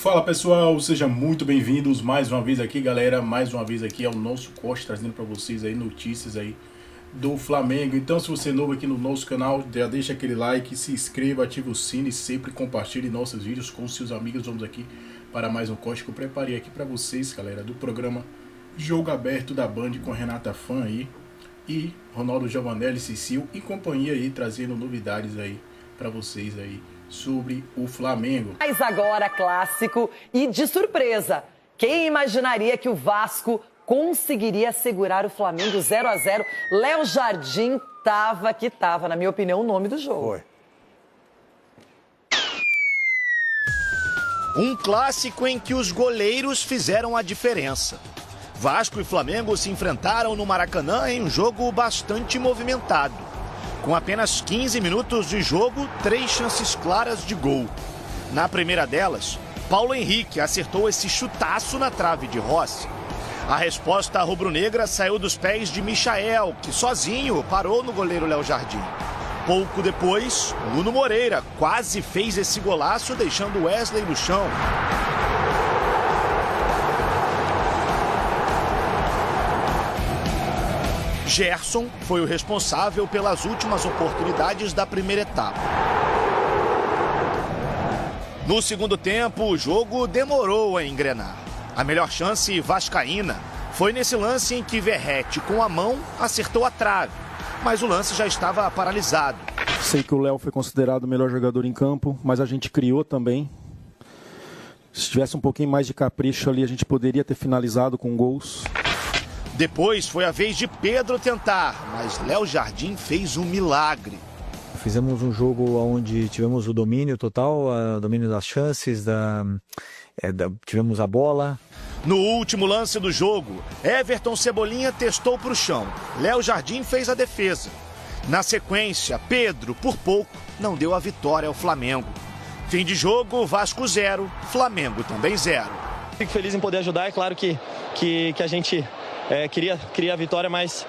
Fala pessoal, sejam muito bem-vindos mais uma vez aqui, galera. Mais uma vez aqui é o nosso Costa trazendo para vocês aí notícias aí do Flamengo. Então, se você é novo aqui no nosso canal, já deixa aquele like, se inscreva, ative o sino e sempre compartilhe nossos vídeos com seus amigos. Vamos aqui para mais um corte que eu preparei aqui para vocês, galera, do programa Jogo Aberto da Band com Renata Fã aí e Ronaldo Giovanelli, Cecil e companhia aí, trazendo novidades aí para vocês aí sobre o Flamengo. Mas agora clássico e de surpresa. Quem imaginaria que o Vasco conseguiria segurar o Flamengo 0-0? Léo Jardim tava, na minha opinião, o nome do jogo. Foi. Um clássico em que os goleiros fizeram a diferença. Vasco e Flamengo se enfrentaram no Maracanã em um jogo bastante movimentado. Com apenas 15 minutos de jogo, 3 chances claras de gol. Na primeira delas, Paulo Henrique acertou esse chutaço na trave de Rossi. A resposta rubro-negra saiu dos pés de Michael, que sozinho parou no goleiro Léo Jardim. Pouco depois, Nuno Moreira quase fez esse golaço, deixando Wesley no chão. Gerson foi o responsável pelas últimas oportunidades da primeira etapa. No segundo tempo, o jogo demorou a engrenar. A melhor chance vascaína foi nesse lance em que Verratti, com a mão, acertou a trave, mas o lance já estava paralisado. Sei que o Léo foi considerado o melhor jogador em campo, mas a gente criou também. Se tivesse um pouquinho mais de capricho ali, a gente poderia ter finalizado com gols. Depois foi a vez de Pedro tentar, mas Léo Jardim fez um milagre. Fizemos um jogo onde tivemos o domínio total, o domínio das chances, tivemos a bola. No último lance do jogo, Everton Cebolinha testou para o chão. Léo Jardim fez a defesa. Na sequência, Pedro, por pouco, não deu a vitória ao Flamengo. Fim de jogo, Vasco 0, Flamengo também 0. Fico feliz em poder ajudar, é claro que a gente queria a vitória, mas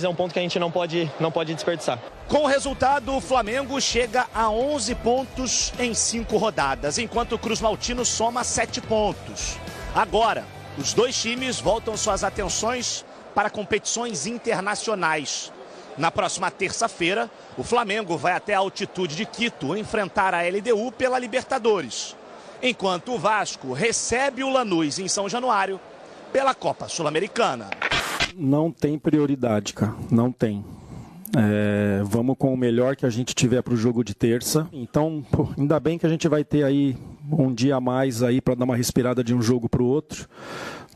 é um ponto que a gente não pode desperdiçar. Com o resultado, o Flamengo chega a 11 pontos em 5 rodadas, enquanto o Cruz Maltino soma 7 pontos. Agora, os dois times voltam suas atenções para competições internacionais. Na próxima terça-feira, o Flamengo vai até a altitude de Quito enfrentar a LDU pela Libertadores, enquanto o Vasco recebe o Lanús em São Januário pela Copa Sul-Americana. Não tem prioridade, cara. Não tem. Vamos com o melhor que a gente tiver para o jogo de terça. Então, ainda bem que a gente vai ter aí um dia a mais aí para dar uma respirada de um jogo para o outro.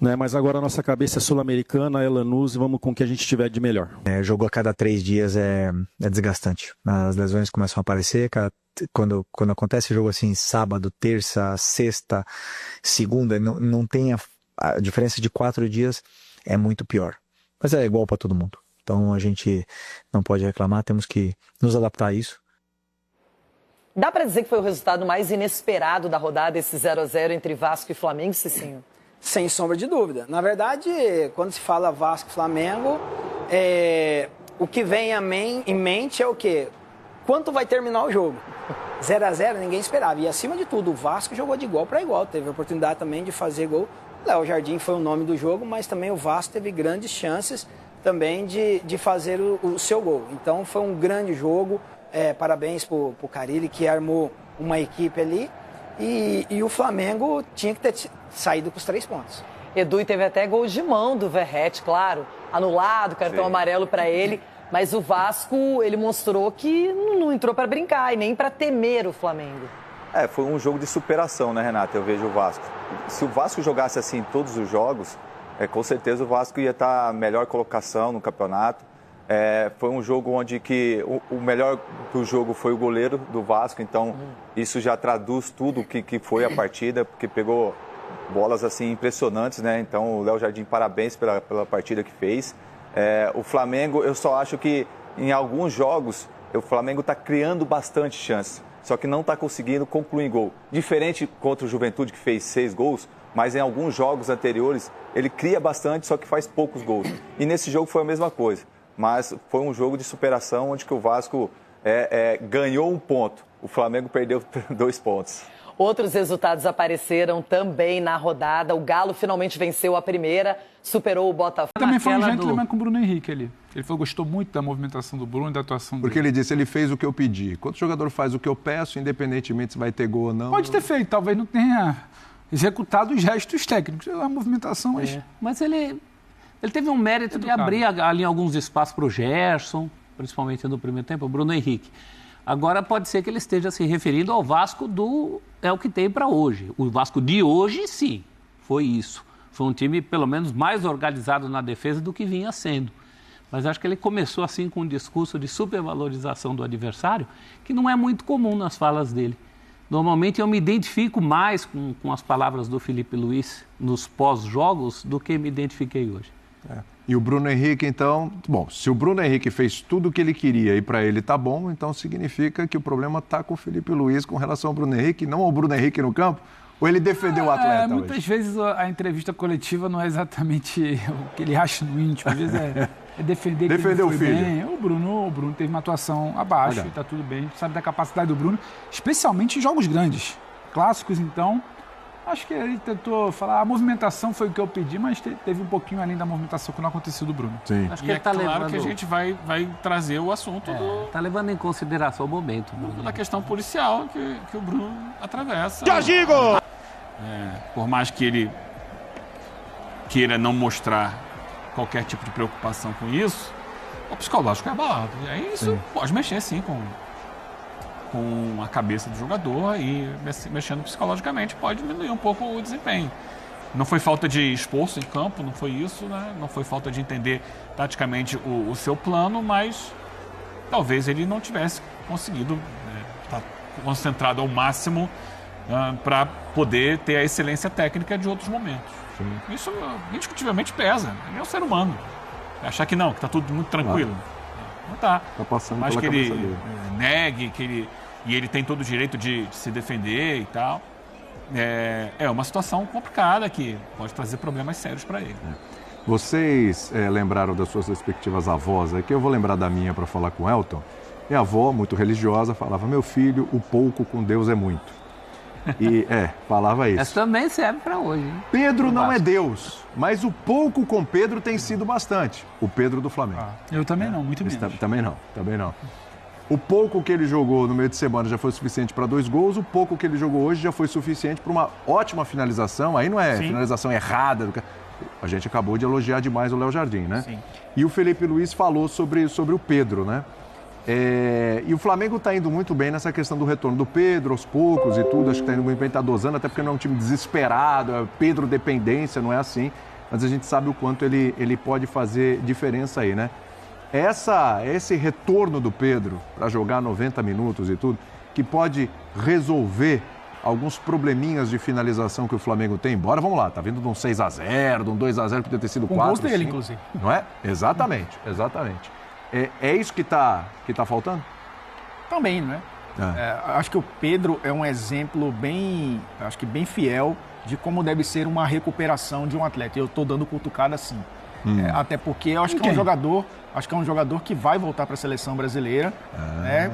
Né? Mas agora a nossa cabeça é sul-americana, é Lanús e vamos com o que a gente tiver de melhor. Jogo a cada 3 dias é desgastante. As lesões começam a aparecer. Quando acontece jogo assim, sábado, terça, sexta, segunda, não tem a diferença de 4 dias é muito pior. Mas é igual para todo mundo. Então a gente não pode reclamar, temos que nos adaptar a isso. Dá para dizer que foi o resultado mais inesperado da rodada, esse 0-0 entre Vasco e Flamengo, Cicinho? Sem sombra de dúvida. Na verdade, quando se fala Vasco e Flamengo, o que vem em mente é o quê? Quanto vai terminar o jogo? 0-0 ninguém esperava. E acima de tudo, o Vasco jogou de igual para igual. Teve a oportunidade também de fazer gol. Léo Jardim foi o nome do jogo, mas também o Vasco teve grandes chances também de fazer o seu gol. Então foi um grande jogo. Parabéns para o Carille, que armou uma equipe ali. E o Flamengo tinha que ter saído com os 3 pontos. Edu, e teve até gol de mão do Verratti, claro. Anulado, cartão amarelo para ele. Mas o Vasco, ele mostrou que não entrou para brincar e nem para temer o Flamengo. Foi um jogo de superação, né, Renata? Eu vejo o Vasco. Se o Vasco jogasse assim todos os jogos, com certeza o Vasco ia estar melhor colocação no campeonato. Foi um jogo onde o melhor do jogo foi o goleiro do Vasco, então isso já traduz tudo o que foi a partida, porque pegou bolas assim impressionantes, né? Então o Léo Jardim, parabéns pela partida que fez. O Flamengo, eu só acho que em alguns jogos o Flamengo está criando bastante chance, só que não está conseguindo concluir gol. Diferente contra o Juventude, que fez 6 gols, mas em alguns jogos anteriores ele cria bastante, só que faz poucos gols. E nesse jogo foi a mesma coisa, mas foi um jogo de superação onde que o Vasco ganhou 1 ponto, o Flamengo perdeu 2 pontos. Outros resultados apareceram também na rodada. O Galo finalmente venceu a primeira, superou o Botafogo. Também foi um gentleman com o Bruno Henrique ali. Ele falou, gostou muito da movimentação do Bruno e da atuação dele. Porque ele disse, ele fez o que eu pedi. Quando o jogador faz o que eu peço, independentemente se vai ter gol ou não... Pode ter feito, talvez não tenha executado os gestos técnicos. A movimentação... Mas ele teve um mérito de abrir ali alguns espaços para o Gerson, principalmente no primeiro tempo, o Bruno Henrique. Agora pode ser que ele esteja se referindo ao Vasco é o que tem para hoje. O Vasco de hoje, sim, foi isso. Foi um time, pelo menos, mais organizado na defesa do que vinha sendo. Mas acho que ele começou assim com um discurso de supervalorização do adversário, que não é muito comum nas falas dele. Normalmente eu me identifico mais com as palavras do Felipe Luiz nos pós-jogos do que me identifiquei hoje. E o Bruno Henrique, então... Bom, se o Bruno Henrique fez tudo o que ele queria e para ele tá bom, então significa que o problema está com o Felipe Luiz com relação ao Bruno Henrique, não ao Bruno Henrique no campo, ou ele defendeu o atleta muitas hoje? Vezes a entrevista coletiva não é exatamente o que ele acha no íntimo, às vezes é defender que ele o foi filho. bem. O Bruno teve uma atuação abaixo, está tudo bem, a gente sabe da capacidade do Bruno, especialmente em jogos grandes, clássicos, então... Acho que ele tentou falar, a movimentação foi o que eu pedi, mas teve um pouquinho além da movimentação que não aconteceu do Bruno. Sim. Acho E que ele claro levando... que a gente vai trazer o assunto Está levando em consideração o momento. Da questão policial que o Bruno atravessa. Por mais que ele queira não mostrar qualquer tipo de preocupação com isso, o psicológico é abalado. E aí isso pode mexer, sim, com a cabeça do jogador e mexendo psicologicamente pode diminuir um pouco o desempenho. Não foi falta de esforço em campo, não foi isso, né? Não foi falta de entender taticamente o seu plano, mas talvez ele não tivesse conseguido estar concentrado ao máximo para poder ter a excelência técnica de outros momentos. Sim. Isso indiscutivelmente pesa, ele é um ser humano. Achar que não, que está tudo muito tranquilo. Claro. Não está. Está passando mas pela que cabeça ele dele. Negue, e ele tem todo o direito de se defender e tal. É uma situação complicada que pode trazer problemas sérios para ele. Vocês lembraram das suas respectivas avós aqui, eu vou lembrar da minha para falar com o Elton. Minha avó, muito religiosa, falava, meu filho, o pouco com Deus é muito. E, falava isso. Essa também serve para hoje, hein? Pedro não é Deus, mas o pouco com Pedro tem sido bastante. O Pedro do Flamengo. Eu também não, muito menos. Também não. O pouco que ele jogou no meio de semana já foi suficiente para 2 gols, o pouco que ele jogou hoje já foi suficiente para uma ótima finalização. Aí não é finalização errada. A gente acabou de elogiar demais o Léo Jardim, né? Sim. E o Felipe Luiz falou sobre o Pedro, né? E o Flamengo está indo muito bem nessa questão do retorno do Pedro, aos poucos e tudo. Acho que está indo muito bem, está dosando, até porque não é um time desesperado, é Pedro dependência, não é assim. Mas a gente sabe o quanto ele pode fazer diferença aí, né? Esse retorno do Pedro para jogar 90 minutos e tudo, que pode resolver alguns probleminhas de finalização que o Flamengo tem. Embora, vamos lá, tá vindo de um 6-0, de um 2-0, podia ter sido 4. Com gols dele, inclusive. Não é? Exatamente. É isso que tá faltando? Também, não é? Acho que o Pedro é um exemplo bem fiel de como deve ser uma recuperação de um atleta. Eu estou dando cutucada assim. Até porque eu acho que é um jogador que vai voltar para a seleção brasileira, né?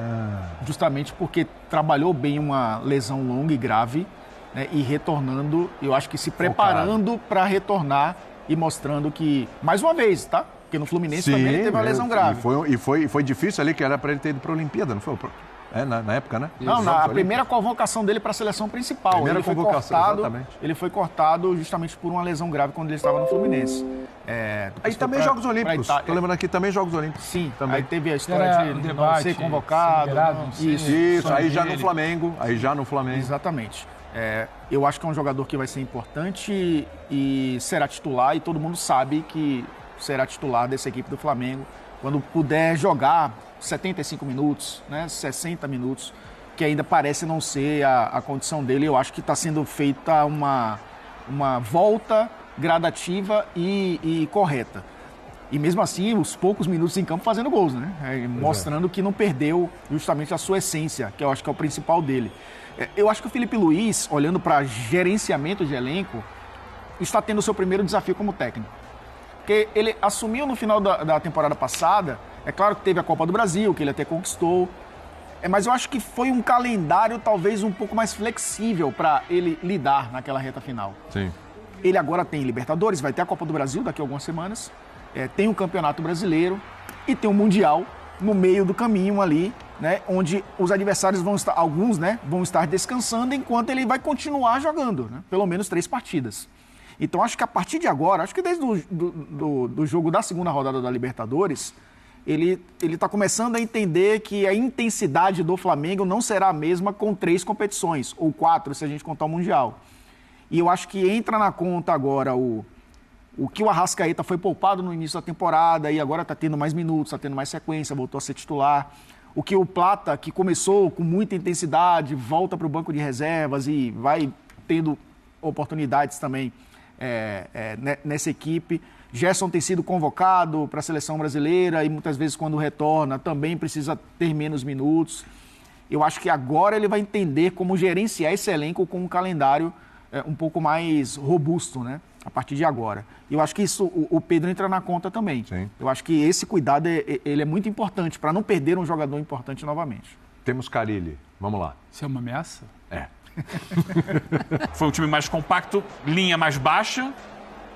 Justamente porque trabalhou bem uma lesão longa e grave, né? E retornando, eu acho que se preparando para retornar e mostrando que, mais uma vez, tá? Porque no Fluminense também ele teve uma lesão grave. E foi difícil ali, que era para ele ter ido para a Olimpíada, não foi? Na época, né? Não, a primeira convocação dele para a seleção principal. Primeira convocação, exatamente. Ele foi cortado justamente por uma lesão grave quando ele estava no Fluminense. Aí também Jogos Olímpicos. Estou lembrando aqui, também Jogos Olímpicos. Sim, também. Aí teve a história de não ser convocado. Isso, aí já no Flamengo. Exatamente. Eu acho que é um jogador que vai ser importante e será titular, e todo mundo sabe que será titular dessa equipe do Flamengo quando puder jogar 75 minutos, né, 60 minutos, que ainda parece não ser a condição dele. Eu acho que está sendo feita uma volta gradativa e correta. E mesmo assim, os poucos minutos em campo fazendo gols, né? Mostrando que não perdeu justamente a sua essência, que eu acho que é o principal dele. Eu acho que o Felipe Luiz, olhando para gerenciamento de elenco, está tendo o seu primeiro desafio como técnico. Porque ele assumiu no final da temporada passada, é claro que teve a Copa do Brasil, que ele até conquistou, Mas eu acho que foi um calendário talvez um pouco mais flexível para ele lidar naquela reta final. Sim. Ele agora tem Libertadores, vai ter a Copa do Brasil daqui a algumas semanas, tem o Campeonato Brasileiro e tem o Mundial no meio do caminho ali, né, onde os adversários vão estar, alguns, né, vão estar descansando enquanto ele vai continuar jogando, né, pelo menos 3 partidas. Então acho que a partir de agora, acho que desde do jogo da segunda rodada da Libertadores, ele está começando a entender que a intensidade do Flamengo não será a mesma com 3 competições, ou 4 se a gente contar o Mundial. E eu acho que entra na conta agora o que o Arrascaeta foi poupado no início da temporada e agora está tendo mais minutos, está tendo mais sequência, voltou a ser titular. O que o Plata, que começou com muita intensidade, volta para o banco de reservas e vai tendo oportunidades também nessa equipe. Gerson tem sido convocado para a seleção brasileira e muitas vezes quando retorna também precisa ter menos minutos. Eu acho que agora ele vai entender como gerenciar esse elenco com um calendário um pouco mais robusto, né? A partir de agora. Eu acho que isso, o Pedro entra na conta também. Sim. Eu acho que esse cuidado ele é muito importante para não perder um jogador importante novamente. Temos Carille. Vamos lá. Isso é uma ameaça? É. Foi um time mais compacto, linha mais baixa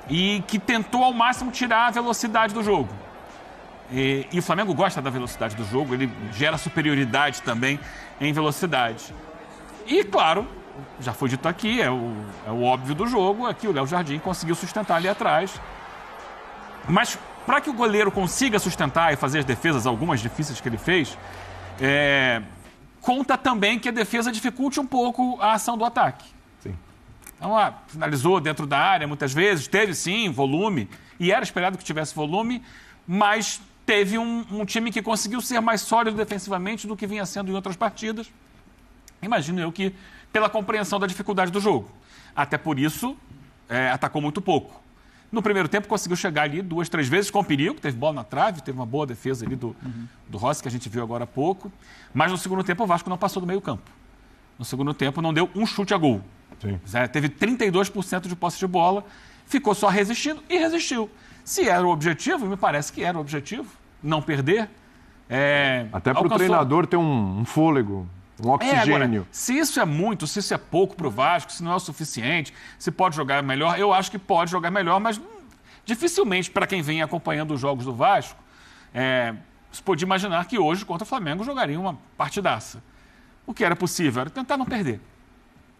e que tentou ao máximo tirar a velocidade do jogo. E o Flamengo gosta da velocidade do jogo, ele gera superioridade também em velocidade. E, claro, já foi dito aqui, é o óbvio do jogo, é que o Léo Jardim conseguiu sustentar ali atrás. Mas para que o goleiro consiga sustentar e fazer as defesas, algumas difíceis que ele fez, conta também que a defesa dificulte um pouco a ação do ataque. Sim. Então, finalizou dentro da área muitas vezes, teve sim volume, e era esperado que tivesse volume, mas teve um time que conseguiu ser mais sólido defensivamente do que vinha sendo em outras partidas. Imagino eu que pela compreensão da dificuldade do jogo. Até por isso, atacou muito pouco. No primeiro tempo, conseguiu chegar ali 2, 3 vezes com perigo, teve bola na trave, teve uma boa defesa ali do Rossi, que a gente viu agora há pouco. Mas no segundo tempo, o Vasco não passou do meio campo. No segundo tempo, não deu um chute a gol. Sim. Teve 32% de posse de bola, ficou só resistindo e resistiu. Se era o objetivo, me parece que era o objetivo, não perder. Até para o treinador ter um fôlego. Um oxigênio. Agora, se isso é muito, se isso é pouco para o Vasco, se não é o suficiente, se pode jogar melhor, eu acho que pode jogar melhor, mas dificilmente, para quem vem acompanhando os jogos do Vasco, se pode imaginar que hoje, contra o Flamengo, jogaria uma partidaça. O que era possível era tentar não perder.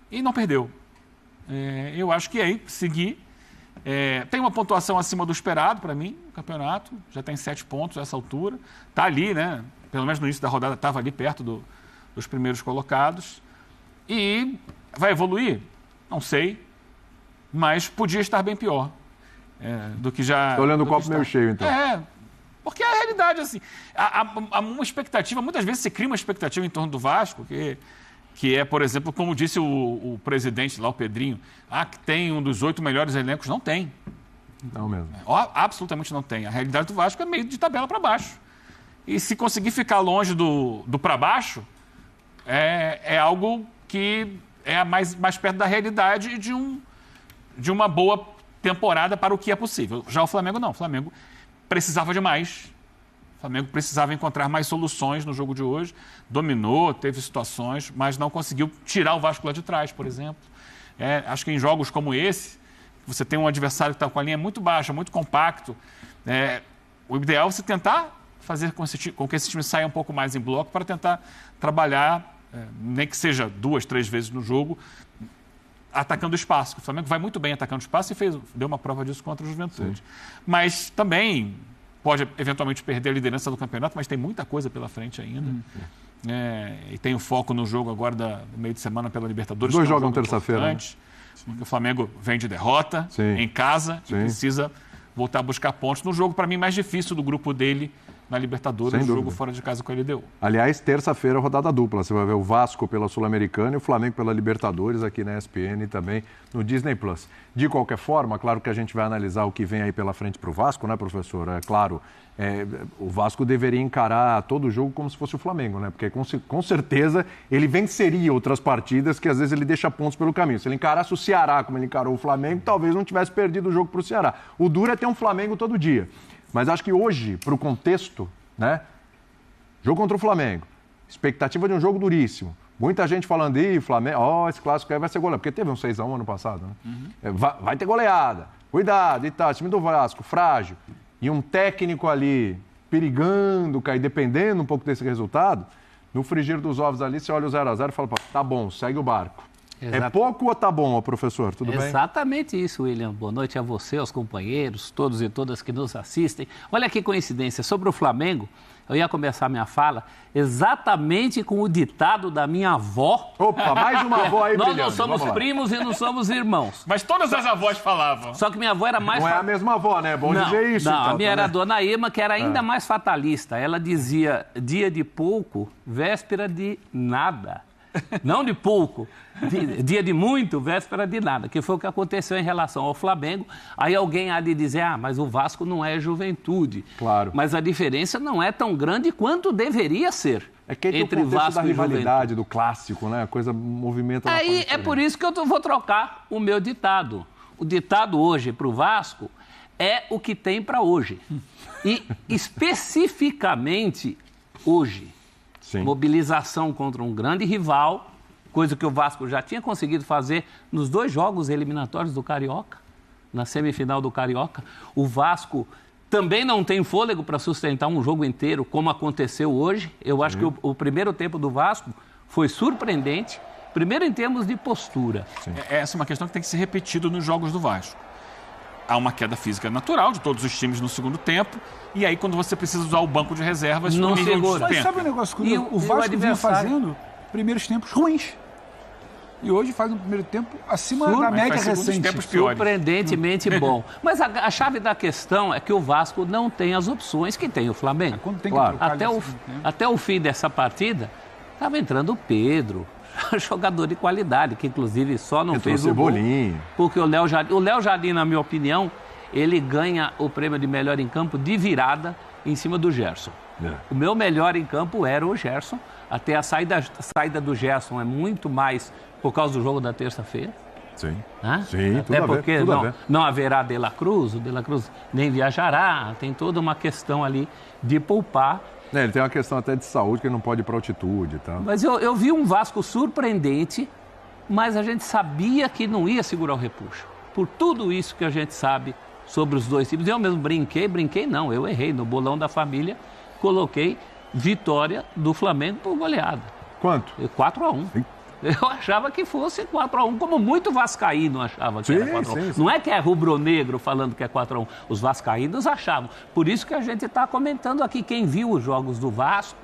E não perdeu. Eu acho que aí, seguir. Tem uma pontuação acima do esperado, para mim, no campeonato. Já tem 7 pontos a essa altura. Está ali, né? Pelo menos no início da rodada, estava ali perto dos primeiros colocados. E vai evoluir? Não sei. Mas podia estar bem pior do que já... Estou olhando o copo meio cheio, então. Porque a realidade, assim... Há uma expectativa... Muitas vezes se cria uma expectativa em torno do Vasco, que é, por exemplo, como disse o presidente lá, o Pedrinho, que tem um dos 8 melhores elencos. Não tem. Não mesmo. Absolutamente não tem. A realidade do Vasco é meio de tabela para baixo. E se conseguir ficar longe do para baixo... É algo que é mais perto da realidade e de uma boa temporada para o que é possível. Já o Flamengo não. O Flamengo precisava de mais. O Flamengo precisava encontrar mais soluções no jogo de hoje. Dominou, teve situações, mas não conseguiu tirar o Vasco lá de trás, por exemplo. Acho que em jogos como esse, você tem um adversário que está com a linha muito baixa, muito compacto. O ideal é você tentar fazer com que esse time saia um pouco mais em bloco para tentar trabalhar, nem que seja 2, 3 vezes no jogo, atacando espaço. O Flamengo vai muito bem atacando espaço e deu uma prova disso contra o Juventude. Sim. Mas também pode eventualmente perder a liderança do campeonato, mas tem muita coisa pela frente ainda. E tem o foco no jogo agora do meio de semana pela Libertadores. 2 jogam terça-feira. Né? O Flamengo vem de derrota em casa e precisa voltar a buscar pontos no jogo, para mim, mais difícil do grupo dele na Libertadores, no jogo fora de casa com a LDU. Aliás, terça-feira, rodada dupla. Você vai ver o Vasco pela Sul-Americana e o Flamengo pela Libertadores aqui na ESPN e também no Disney+. De qualquer forma, claro que a gente vai analisar o que vem aí pela frente para o Vasco, né, professor? Claro, o Vasco deveria encarar todo o jogo como se fosse o Flamengo, né? Porque com certeza ele venceria outras partidas que às vezes ele deixa pontos pelo caminho. Se ele encarasse o Ceará como ele encarou o Flamengo, talvez não tivesse perdido o jogo para o Ceará. O duro é ter um Flamengo todo dia. Mas acho que hoje, para o contexto, né? Jogo contra o Flamengo, expectativa de um jogo duríssimo. Muita gente falando, Flamengo, esse clássico aí vai ser goleado, porque teve um 6x1 ano passado, né? Vai ter goleada, cuidado e tal, time do Vasco, frágil. E um técnico ali perigando, cair, dependendo um pouco desse resultado, no frigir dos ovos ali, você olha o 0x0 e fala, tá bom, segue o barco. É pouco ou tá bom, professor? Tudo bem? Exatamente isso, William. Boa noite a você, aos companheiros, todos e todas que nos assistem. Olha que coincidência, sobre o Flamengo, eu ia começar minha fala exatamente com o ditado da minha avó. Opa, mais uma avó aí brilhando. Nós não somos primos e não somos irmãos. Mas todas as avós falavam. Só que minha avó era mais... Não é a mesma avó, né? É bom dizer isso. Não, então, a minha era a dona Irma, que era ainda mais fatalista. Ela dizia, dia de pouco, véspera de nada. Não de pouco, dia de muito, véspera de nada, que foi o que aconteceu em relação ao Flamengo. Aí alguém há de dizer, mas o Vasco não é Juventude. Claro. Mas a diferença não é tão grande quanto deveria ser. É que entre o Vasco da rivalidade, do clássico, né? A coisa movimenta... Aí é por isso que eu vou trocar o meu ditado. O ditado hoje para o Vasco é o que tem para hoje. E especificamente hoje. Sim. Mobilização contra um grande rival, coisa que o Vasco já tinha conseguido fazer nos 2 jogos eliminatórios do Carioca, na semifinal do Carioca. O Vasco também não tem fôlego para sustentar um jogo inteiro, como aconteceu hoje. Eu acho que o primeiro tempo do Vasco foi surpreendente, primeiro em termos de postura. Essa é uma questão que tem que ser repetida nos jogos do Vasco. Há uma queda física natural de todos os times no segundo tempo, e aí quando você precisa usar o banco de reservas, não segura. Mas sabe um negócio curioso? O Vasco vinha fazendo primeiros tempos ruins. E hoje faz um primeiro tempo acima da média recente. Tempos piores. Surpreendentemente bom. Mas a chave da questão é que o Vasco não tem as opções que tem o Flamengo. Quando tem que trocar até o fim dessa partida, estava entrando o Pedro, jogador de qualidade, que inclusive só não fez o gol. Porque o Léo Jardim, na minha opinião, ele ganha o prêmio de melhor em campo de virada em cima do Gerson. O meu melhor em campo era o Gerson. Até a saída do Gerson é muito mais por causa do jogo da terça-feira. Sim. Sim, até porque não haverá De La Cruz, o De La Cruz nem viajará. Tem toda uma questão ali de poupar. Ele tem uma questão até de saúde, que ele não pode ir para altitude e tal. Mas eu vi um Vasco surpreendente, mas a gente sabia que não ia segurar o repuxo. Por tudo isso que a gente sabe sobre os dois times. Eu mesmo eu errei. No bolão da família, coloquei vitória do Flamengo por goleada. Quanto? 4-1. Eu achava que fosse 4-1, como muito vascaíno achava que era 4-1. Não é que é rubro-negro falando que é 4-1. Os vascaínos achavam. Por isso que a gente está comentando aqui. Quem viu os jogos do Vasco,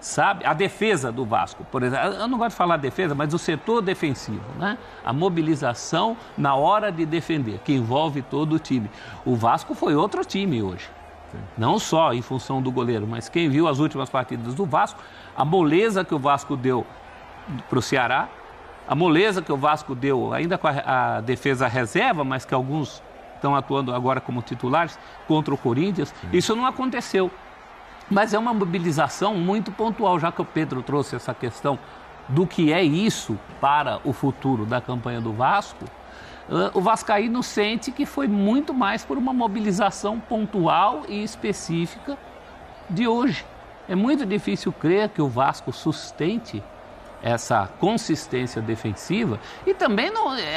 sabe? A defesa do Vasco, por exemplo. Eu não gosto de falar defesa, mas o setor defensivo, né? A mobilização na hora de defender, que envolve todo o time. O Vasco foi outro time hoje. Não só em função do goleiro, mas quem viu as últimas partidas do Vasco, a moleza que o Vasco deu para o Ceará, a moleza que o Vasco deu ainda com a defesa reserva, mas que alguns estão atuando agora como titulares, contra o Corinthians, isso não aconteceu. Mas é uma mobilização muito pontual, já que o Pedro trouxe essa questão do que é isso para o futuro da campanha do Vasco. O vascaíno sente que foi muito mais por uma mobilização pontual e específica de hoje. É muito difícil crer que o Vasco sustente essa consistência defensiva e também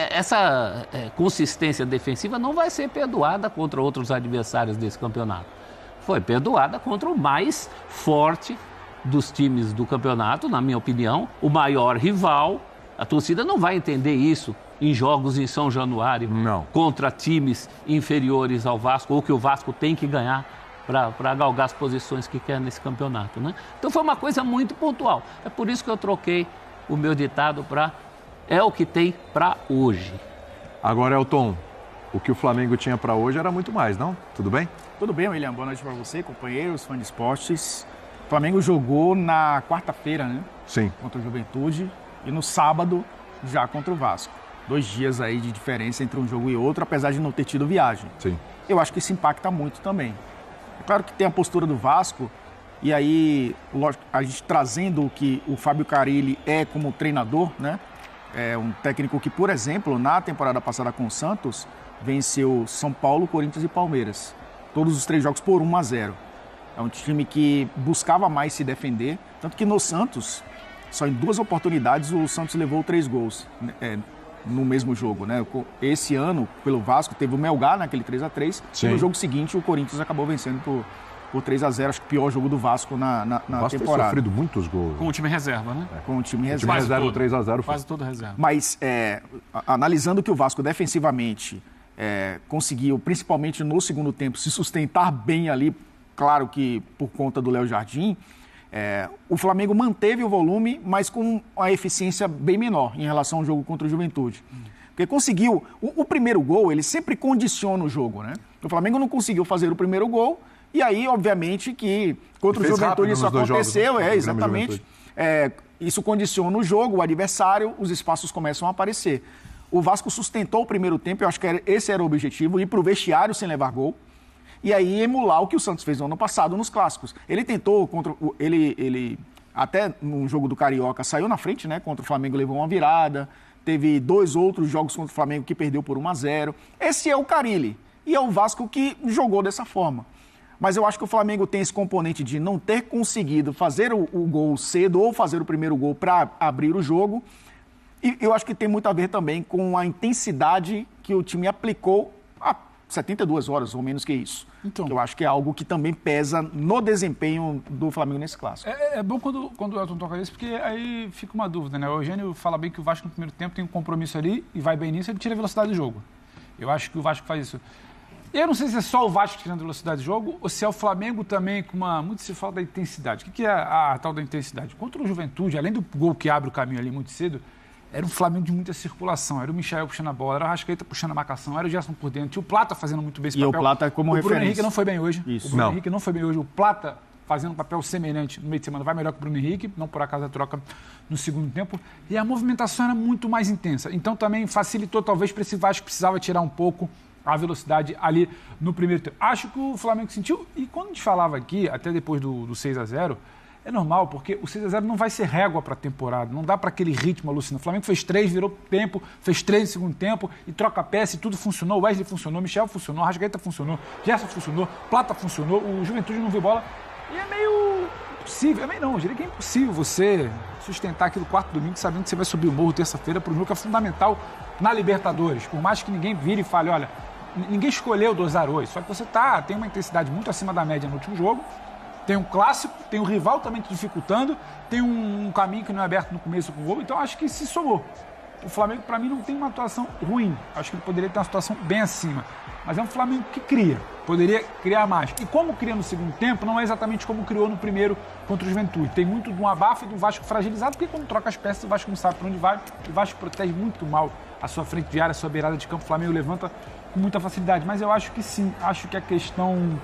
essa consistência defensiva não vai ser perdoada contra outros adversários desse campeonato. Foi perdoada contra o mais forte dos times do campeonato, na minha opinião, o maior rival. A torcida não vai entender isso em jogos em São Januário contra times inferiores ao Vasco, ou que o Vasco tem que ganhar para galgar as posições que quer nesse campeonato, né? Então foi uma coisa muito pontual. É por isso que eu troquei o meu ditado para é o que tem para hoje. Agora, Elton, o que o Flamengo tinha para hoje era muito mais, não? Tudo bem? Tudo bem, William. Boa noite para você, companheiros, fãs de esportes. O Flamengo jogou na quarta-feira, né? Sim. Contra o Juventude e no sábado já contra o Vasco. 2 dias aí de diferença entre um jogo e outro, apesar de não ter tido viagem. Sim. Eu acho que isso impacta muito também. É claro que tem a postura do Vasco, e aí, lógico, a gente trazendo o que o Fábio Carille é como treinador, né? É um técnico que, por exemplo, na temporada passada com o Santos, venceu São Paulo, Corinthians e Palmeiras. Todos os 3 jogos por 1-0. É um time que buscava mais se defender. Tanto que no Santos, só em 2 oportunidades, o Santos levou 3 gols no mesmo jogo, né? Esse ano, pelo Vasco, teve o Melgar naquele 3-3. E no jogo seguinte, o Corinthians acabou vencendo por 3-0. Acho que o pior jogo do Vasco na temporada. Tem sofrido muitos gols. Com o time reserva, né? Com o time reserva. O 3-0 quase todo reserva. Mas, analisando que o Vasco defensivamente conseguiu, principalmente no segundo tempo, se sustentar bem ali, claro que por conta do Léo Jardim, o Flamengo manteve o volume, mas com uma eficiência bem menor em relação ao jogo contra o Juventude. Porque conseguiu... O primeiro gol, ele sempre condiciona o jogo, né? O Flamengo não conseguiu fazer o primeiro gol, e aí, obviamente, que contra o Juventude isso aconteceu, jogos, exatamente. Isso condiciona o jogo, o adversário, os espaços começam a aparecer. O Vasco sustentou o primeiro tempo, eu acho que esse era o objetivo, ir para o vestiário sem levar gol, e aí emular o que o Santos fez no ano passado nos clássicos. Ele tentou, ele até no jogo do Carioca saiu na frente, né? Contra o Flamengo levou uma virada, teve 2 outros jogos contra o Flamengo que perdeu por 1-0. Esse é o Carille, e é o Vasco que jogou dessa forma. Mas eu acho que o Flamengo tem esse componente de não ter conseguido fazer o gol cedo ou fazer o primeiro gol para abrir o jogo. E eu acho que tem muito a ver também com a intensidade que o time aplicou há 72 horas, ou menos que isso. Então, eu acho que é algo que também pesa no desempenho do Flamengo nesse clássico. É bom quando o Elton toca isso, porque aí fica uma dúvida, né? O Eugênio fala bem que o Vasco no primeiro tempo tem um compromisso ali e vai bem nisso, ele tira a velocidade do jogo. Eu acho que o Vasco faz isso. Eu não sei se é só o Vasco tirando a velocidade do jogo ou se é o Flamengo também com muito se fala da intensidade. O que é a tal da intensidade? Contra o Juventude, além do gol que abre o caminho ali muito cedo, era um Flamengo de muita circulação. Era o Michael puxando a bola, era o Arrascaeta puxando a marcação, era o Gerson por dentro. Tinha o Plata fazendo muito bem esse papel. E o Plata como referência. O Bruno Henrique não foi bem hoje. Isso. O Bruno Henrique não foi bem hoje. O Plata fazendo um papel semelhante no meio de semana vai melhor que o Bruno Henrique, não por acaso a troca no segundo tempo. E a movimentação era muito mais intensa. Então também facilitou talvez para esse Vasco que precisava tirar um pouco a velocidade ali no primeiro tempo. Acho que o Flamengo sentiu, e quando a gente falava aqui, até depois do 6-0, é normal, porque o 6-0 não vai ser régua para a temporada, não dá para aquele ritmo alucinante. O Flamengo fez 3, virou tempo, fez 3 no segundo tempo, e troca peça, e tudo funcionou. O Wesley funcionou, o Michel funcionou, a Arrascaeta funcionou, o Gerson funcionou, Plata funcionou, o Juventude não viu bola. E é meio impossível, eu diria que é impossível você sustentar aquilo 4 domingo sabendo que você vai subir o morro terça-feira para um jogo que é fundamental na Libertadores. Por mais que ninguém vire e fale, olha, ninguém escolheu dosar hoje, só que você tem uma intensidade muito acima da média no último jogo, tem um clássico, tem um rival também te dificultando, tem um caminho que não é aberto no começo com o gol, então acho que se somou. O Flamengo, para mim, não tem uma atuação ruim, acho que ele poderia ter uma situação bem acima, mas é um Flamengo que cria, poderia criar mais. E como cria no segundo tempo, não é exatamente como criou no primeiro contra o Juventude. Tem muito de um abafo e do Vasco fragilizado, porque quando troca as peças, o Vasco não sabe para onde vai, o Vasco protege muito mal a sua frente de área, a sua beirada de campo, o Flamengo levanta com muita facilidade, mas eu acho que sim, acho que a questão